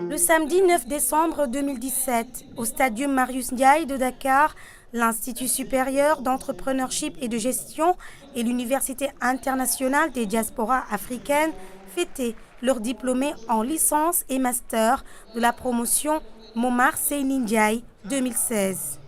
Le samedi 9 décembre 2017, au Stadium Marius Ndiaye de Dakar, l'Institut supérieur d'entrepreneurship et de gestion et l'Université internationale des diasporas africaines fêtaient leurs diplômés en licence et master de la promotion Momar Seyni Ndiaye 2016.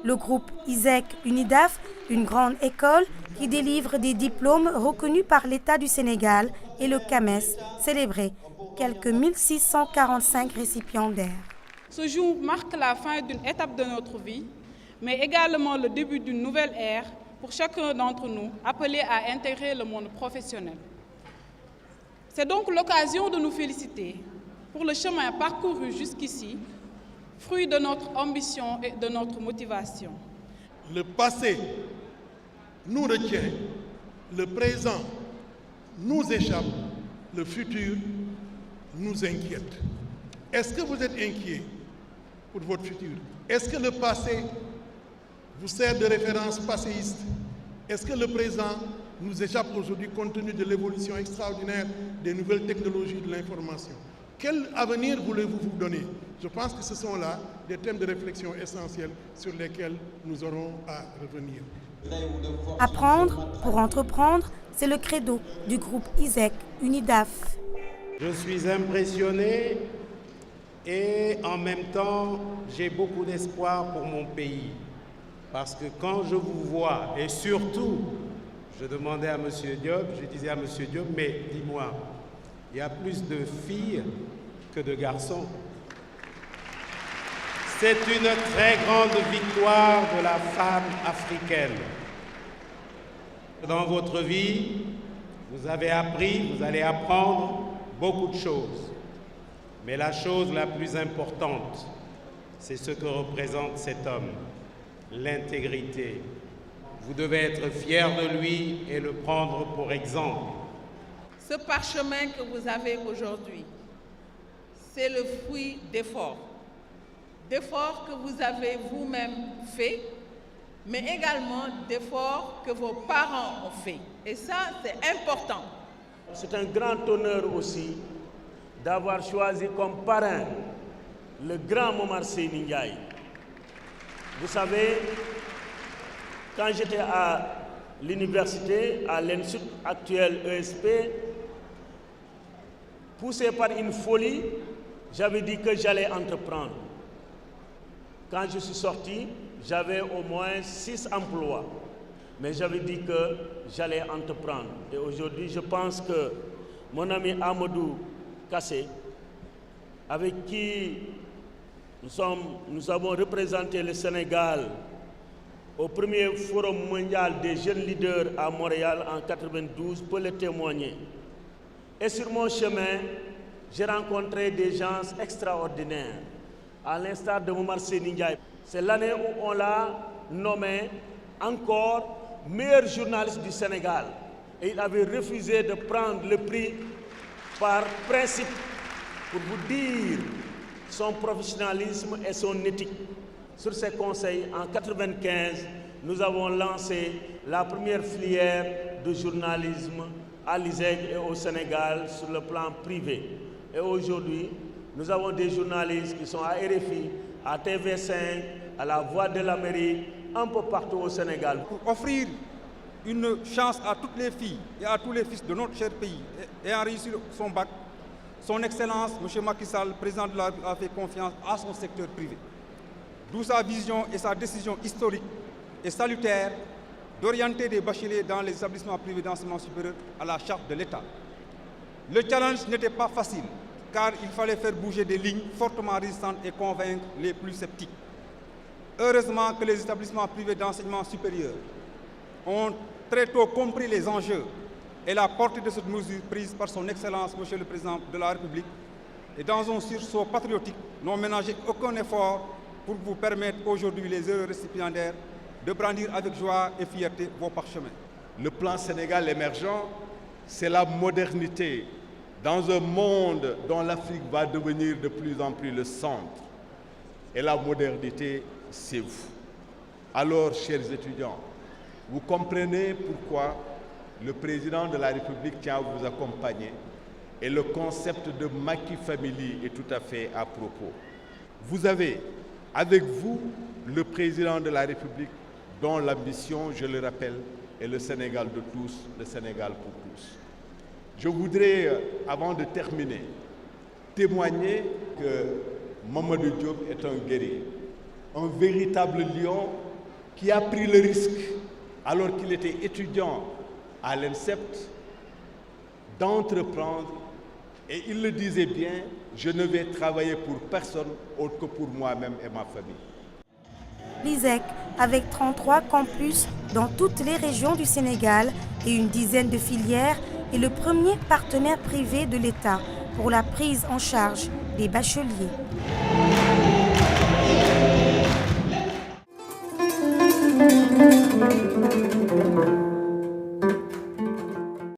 Le groupe ISEC UNIDAF, une grande école qui délivre des diplômes reconnus par l'État du Sénégal, et le CAMES, célébrait quelques 1645 récipiendaires. Ce jour marque la fin d'une étape de notre vie, mais également le début d'une nouvelle ère pour chacun d'entre nous appelé à intégrer le monde professionnel. C'est donc l'occasion de nous féliciter pour le chemin parcouru jusqu'ici, fruit de notre ambition et de notre motivation. Le passé nous retient, le présent nous échappe, le futur nous inquiète. Est-ce que vous êtes inquiet pour votre futur? Est-ce que le passé vous sert de référence passéiste? Est-ce que le présent nous échappe aujourd'hui compte tenu de l'évolution extraordinaire des nouvelles technologies de l'information? Quel avenir voulez-vous vous donner? Je pense que ce sont là des thèmes de réflexion essentiels sur lesquels nous aurons à revenir. Apprendre pour entreprendre, c'est le credo du groupe ISEC UNIDAF. Je suis impressionné et en même temps, j'ai beaucoup d'espoir pour mon pays. Parce que quand je vous vois, et surtout, je demandais à M. Diop, je disais à M. Diop, mais dis-moi, il y a plus de filles que de garçons. C'est une très grande victoire de la femme africaine. Dans votre vie, vous avez appris, vous allez apprendre beaucoup de choses. Mais la chose la plus importante, c'est ce que représente cet homme, l'intégrité. Vous devez être fiers de lui et le prendre pour exemple. Ce parchemin que vous avez aujourd'hui, c'est le fruit d'efforts. D'efforts que vous avez vous-même faits, mais également d'efforts que vos parents ont faits. Et ça, c'est important. C'est un grand honneur aussi d'avoir choisi comme parrain le grand Momar Seyni Ndiaye. Vous savez, quand j'étais à l'université, à l'Institut actuel ESP, poussé par une folie, j'avais dit que j'allais entreprendre. Quand je suis sorti, j'avais au moins 6 emplois. Mais j'avais dit que j'allais entreprendre. Et aujourd'hui, je pense que mon ami Amadou Kassé, avec qui nous avons représenté le Sénégal au premier forum mondial des jeunes leaders à Montréal en 1992, peut le témoigner. Et sur mon chemin, j'ai rencontré des gens extraordinaires, à l'instar de Momar Seyni Ndiaye. C'est l'année où on l'a nommé encore meilleur journaliste du Sénégal. Et il avait refusé de prendre le prix par principe, pour vous dire son professionnalisme et son éthique. Sur ces conseils, en 1995, nous avons lancé la première filière de journalisme à l'ISEG et au Sénégal sur le plan privé. Et aujourd'hui, nous avons des journalistes qui sont à RFI, à TV5, à la Voix de l'Amérique, un peu partout au Sénégal. Pour offrir une chance à toutes les filles et à tous les fils de notre cher pays ayant réussi son bac, son Excellence, M. Macky Sall, président de la République, a fait confiance à son secteur privé. D'où sa vision et sa décision historique et salutaire d'orienter des bacheliers dans les établissements privés d'enseignement supérieur à la charte de l'État. Le challenge n'était pas facile, car il fallait faire bouger des lignes fortement résistantes et convaincre les plus sceptiques. Heureusement que les établissements privés d'enseignement supérieur ont très tôt compris les enjeux et la portée de cette mesure prise par son Excellence, Monsieur le Président de la République, et dans un sursaut patriotique, n'ont ménagé aucun effort pour vous permettre aujourd'hui, les heureux récipiendaires, de brandir avec joie et fierté vos parchemins. Le plan Sénégal émergent, c'est la modernité dans un monde dont l'Afrique va devenir de plus en plus le centre. Et la modernité, c'est vous. Alors, chers étudiants, vous comprenez pourquoi le président de la République tient à vous accompagner Et le concept de Macky Family est tout à fait à propos. Vous avez avec vous le président de la République dont l'ambition, je le rappelle, est le Sénégal de tous, le Sénégal pour tous. Je voudrais, avant de terminer, témoigner que Mamadou Diop est un guerrier, un véritable lion qui a pris le risque, alors qu'il était étudiant à l'INSEP, d'entreprendre. Et il le disait bien, je ne vais travailler pour personne autre que pour moi-même et ma famille. L'ISEC, avec 33 campus dans toutes les régions du Sénégal et une dizaine de filières, est le premier partenaire privé de l'État pour la prise en charge des bacheliers.